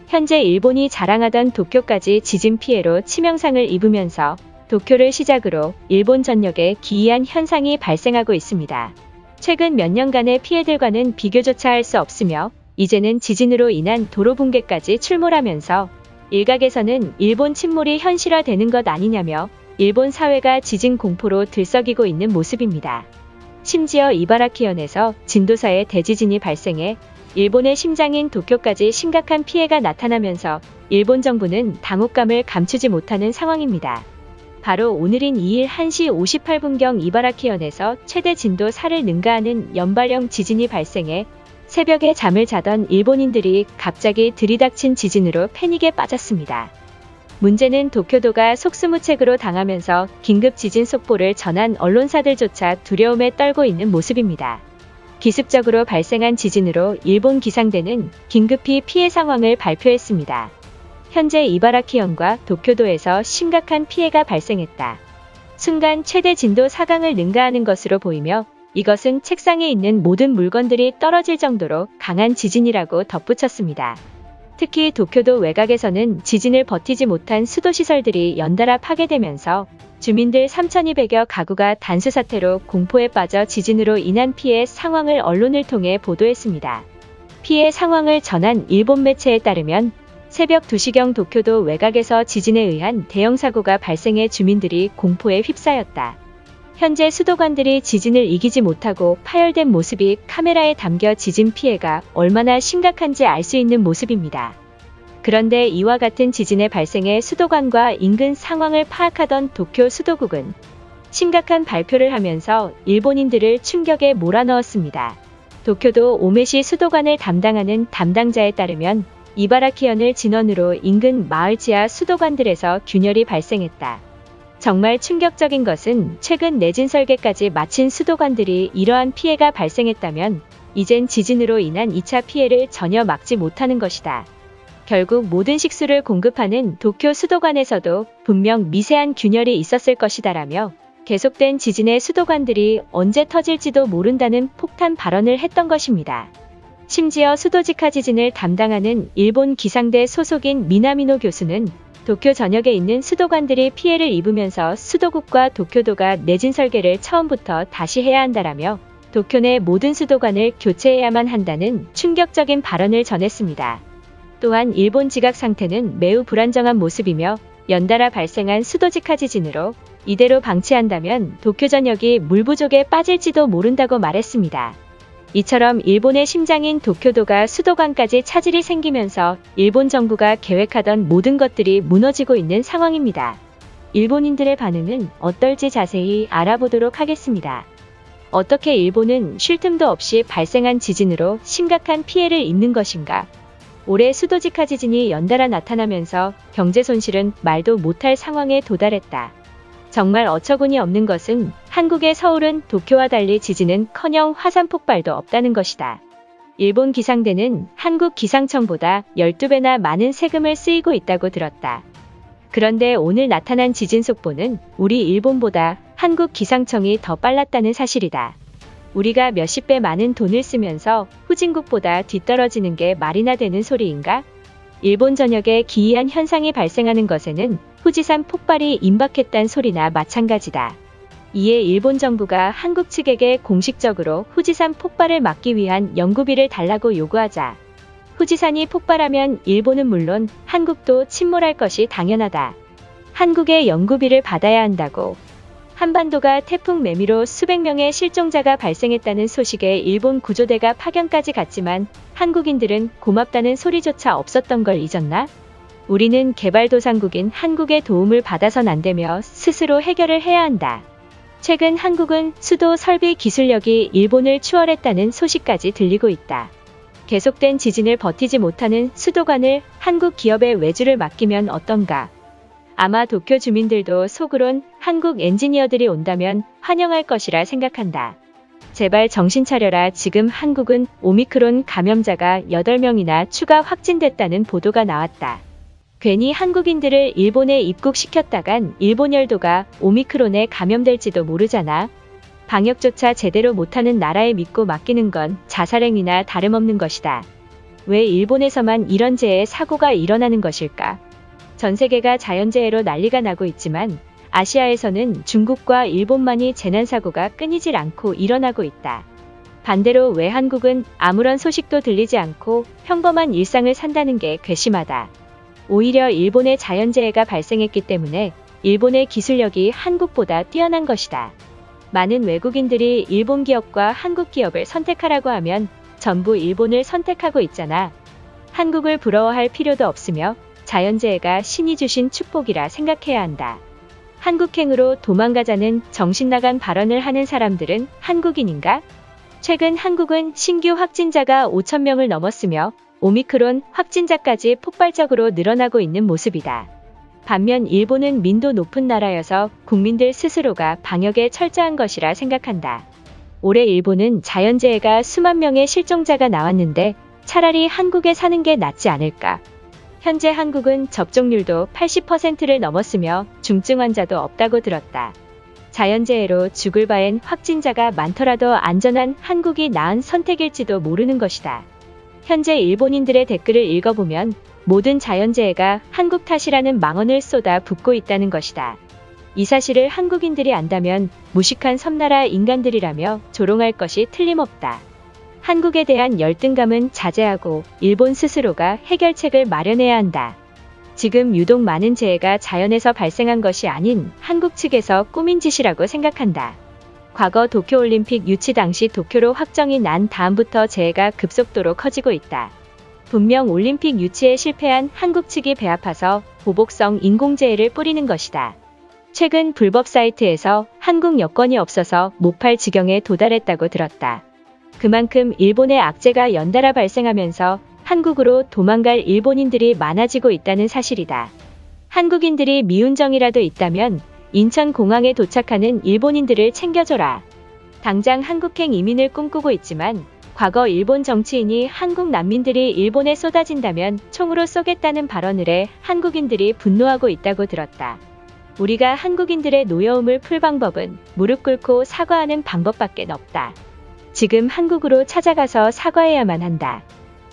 현재 일본이 자랑하던 도쿄까지 지진 피해로 치명상을 입으면서 도쿄를 시작으로 일본 전역에 기이한 현상이 발생하고 있습니다. 최근 몇 년간의 피해들과는 비교조차 할 수 없으며 이제는 지진으로 인한 도로 붕괴까지 출몰하면서 일각에서는 일본 침몰이 현실화되는 것 아니냐며 일본 사회가 지진 공포로 들썩이고 있는 모습입니다. 심지어 이바라키현에서 진도 4의 대지진이 발생해 일본의 심장인 도쿄까지 심각한 피해가 나타나면서 일본 정부는 당혹감을 감추지 못하는 상황입니다. 바로 오늘인 2일 1시 58분경 이바라키현에서 최대 진도 4를 능가하는 연발형 지진이 발생해 새벽에 잠을 자던 일본인들이 갑자기 들이닥친 지진으로 패닉에 빠졌습니다. 문제는 도쿄도가 속수무책으로 당하면서 긴급 지진 속보를 전한 언론사들조차 두려움에 떨고 있는 모습입니다. 기습적으로 발생한 지진으로 일본 기상대는 긴급히 피해 상황을 발표했습니다. 현재 이바라키현과 도쿄도에서 심각한 피해가 발생했다. 순간 최대 진도 4강을 능가하는 것으로 보이며 이것은 책상에 있는 모든 물건들이 떨어질 정도로 강한 지진이라고 덧붙였습니다. 특히 도쿄도 외곽에서는 지진을 버티지 못한 수도시설들이 연달아 파괴되면서 주민들 3,200여 가구가 단수 사태로 공포에 빠져 지진으로 인한 피해 상황을 언론을 통해 보도했습니다. 피해 상황을 전한 일본 매체에 따르면 새벽 2시경 도쿄도 외곽에서 지진에 의한 대형 사고가 발생해 주민들이 공포에 휩싸였다. 현재 수도관들이 지진을 이기지 못하고 파열된 모습이 카메라에 담겨 지진 피해가 얼마나 심각한지 알 수 있는 모습입니다. 그런데 이와 같은 지진의 발생에 수도관과 인근 상황을 파악하던 도쿄 수도국은 심각한 발표를 하면서 일본인들을 충격에 몰아넣었습니다. 도쿄도 오메시 수도관을 담당하는 담당자에 따르면 이바라키현을 진원으로 인근 마을 지하 수도관들에서 균열이 발생했다. 정말 충격적인 것은 최근 내진 설계까지 마친 수도관들이 이러한 피해가 발생했다면 이젠 지진으로 인한 2차 피해를 전혀 막지 못하는 것이다. 결국 모든 식수를 공급하는 도쿄 수도관에서도 분명 미세한 균열이 있었을 것이다라며 계속된 지진의 수도관들이 언제 터질지도 모른다는 폭탄 발언을 했던 것입니다. 심지어 수도직하 지진을 담당하는 일본 기상대 소속인 미나미노 교수는 도쿄 전역에 있는 수도관들이 피해를 입으면서 수도국과 도쿄도가 내진 설계를 처음부터 다시 해야 한다라며 도쿄 내 모든 수도관을 교체해야만 한다는 충격적인 발언을 전했습니다. 또한 일본 지각 상태는 매우 불안정한 모습이며 연달아 발생한 수도직하 지진으로 이대로 방치한다면 도쿄 전역이 물 부족에 빠질지도 모른다고 말했습니다. 이처럼 일본의 심장인 도쿄도가 수도관까지 차질이 생기면서 일본 정부가 계획하던 모든 것들이 무너지고 있는 상황입니다. 일본인들의 반응은 어떨지 자세히 알아보도록 하겠습니다. 어떻게 일본은 쉴 틈도 없이 발생한 지진으로 심각한 피해를 입는 것인가? 올해 수도직하 지진이 연달아 나타나면서 경제 손실은 말도 못할 상황에 도달했다. 정말 어처구니 없는 것은 한국의 서울은 도쿄와 달리 지진은커녕 화산 폭발도 없다는 것이다. 일본 기상대는 한국 기상청보다 12배나 많은 세금을 쓰이고 있다고 들었다. 그런데 오늘 나타난 지진 속보는 우리 일본보다 한국 기상청이 더 빨랐다는 사실이다. 우리가 몇십 배 많은 돈을 쓰면서 후진국보다 뒤떨어지는 게 말이나 되는 소리인가? 일본 전역에 기이한 현상이 발생하는 것에는 후지산 폭발이 임박했단 소리나 마찬가지다. 이에 일본 정부가 한국 측에게 공식적으로 후지산 폭발을 막기 위한 연구비를 달라고 요구하자 후지산이 폭발하면 일본은 물론 한국도 침몰할 것이 당연하다. 한국의 연구비를 받아야 한다고. 한반도가 태풍 매미로 수백 명의 실종자가 발생했다는 소식에 일본 구조대가 파견까지 갔지만 한국인들은 고맙다는 소리조차 없었던 걸 잊었나? 우리는 개발도상국인 한국의 도움을 받아선 안 되며 스스로 해결을 해야 한다. 최근 한국은 수도 설비 기술력이 일본을 추월했다는 소식까지 들리고 있다. 계속된 지진을 버티지 못하는 수도관을 한국 기업의 외주를 맡기면 어떤가? 아마 도쿄 주민들도 속으론 한국 엔지니어들이 온다면 환영할 것이라 생각한다. 제발 정신 차려라. 지금 한국은 오미크론 감염자가 8명이나 추가 확진됐다는 보도가 나왔다. 괜히 한국인들을 일본에 입국시켰다간 일본 열도가 오미크론에 감염될지도 모르잖아. 방역조차 제대로 못하는 나라에 믿고 맡기는 건 자살행위나 다름없는 것이다. 왜 일본에서만 이런 재해 사고가 일어나는 것일까? 전 세계가 자연재해로 난리가 나고 있지만 아시아에서는 중국과 일본만이 재난사고가 끊이질 않고 일어나고 있다. 반대로 왜 한국은 아무런 소식도 들리지 않고 평범한 일상을 산다는 게 괘씸하다. 오히려 일본의 자연재해가 발생했기 때문에 일본의 기술력이 한국보다 뛰어난 것이다. 많은 외국인들이 일본 기업과 한국 기업을 선택하라고 하면 전부 일본을 선택하고 있잖아. 한국을 부러워할 필요도 없으며 자연재해가 신이 주신 축복이라 생각해야 한다. 한국행으로 도망가자는 정신나간 발언을 하는 사람들은 한국인인가? 최근 한국은 신규 확진자가 5,000명을 넘었으며 오미크론 확진자까지 폭발적으로 늘어나고 있는 모습이다. 반면 일본은 민도 높은 나라여서 국민들 스스로가 방역에 철저한 것이라 생각한다. 올해 일본은 자연재해가 수만 명의 실종자가 나왔는데 차라리 한국에 사는 게 낫지 않을까? 현재 한국은 접종률도 80%를 넘었으며 중증 환자도 없다고 들었다. 자연재해로 죽을 바엔 확진자가 많더라도 안전한 한국이 나은 선택일지도 모르는 것이다. 현재 일본인들의 댓글을 읽어보면 모든 자연재해가 한국 탓이라는 망언을 쏟아 붓고 있다는 것이다. 이 사실을 한국인들이 안다면 무식한 섬나라 인간들이라며 조롱할 것이 틀림없다. 한국에 대한 열등감은 자제하고 일본 스스로가 해결책을 마련해야 한다. 지금 유독 많은 재해가 자연에서 발생한 것이 아닌 한국 측에서 꾸민 짓이라고 생각한다. 과거 도쿄올림픽 유치 당시 도쿄로 확정이 난 다음부터 재해가 급속도로 커지고 있다. 분명 올림픽 유치에 실패한 한국 측이 배아파서 보복성 인공재해를 뿌리는 것이다. 최근 불법 사이트에서 한국 여권이 없어서 못 팔 지경에 도달했다고 들었다. 그만큼 일본의 악재가 연달아 발생하면서 한국으로 도망갈 일본인들이 많아지고 있다는 사실이다. 한국인들이 미운정이라도 있다면 인천공항에 도착하는 일본인들을 챙겨줘라. 당장 한국행 이민을 꿈꾸고 있지만 과거 일본 정치인이 한국 난민들이 일본에 쏟아진다면 총으로 쏘겠다는 발언을 해 한국인들이 분노하고 있다고 들었다. 우리가 한국인들의 노여움을 풀 방법은 무릎 꿇고 사과하는 방법밖에 없다. 지금 한국으로 찾아가서 사과해야만 한다.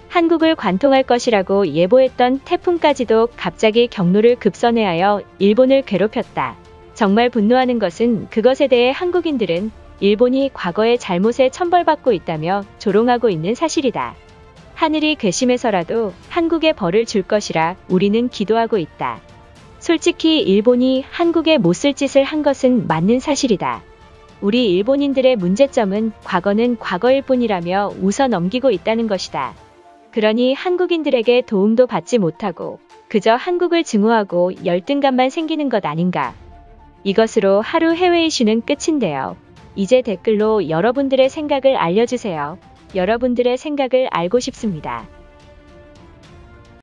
한국을 관통할 것이라고 예보했던 태풍까지도 갑자기 경로를 급선회하여 일본을 괴롭혔다. 정말 분노하는 것은 그것에 대해 한국인들은 일본이 과거의 잘못에 천벌받고 있다며 조롱하고 있는 사실이다. 하늘이 괘씸해서라도 한국에 벌을 줄 것이라 우리는 기도하고 있다. 솔직히 일본이 한국에 못쓸 짓을 한 것은 맞는 사실이다. 우리 일본인들의 문제점은 과거는 과거일 뿐이라며 웃어 넘기고 있다는 것이다. 그러니 한국인들에게 도움도 받지 못하고 그저 한국을 증오하고 열등감만 생기는 것 아닌가. 이것으로 하루 해외 이슈는 끝인데요. 이제 댓글로 여러분들의 생각을 알려주세요. 여러분들의 생각을 알고 싶습니다.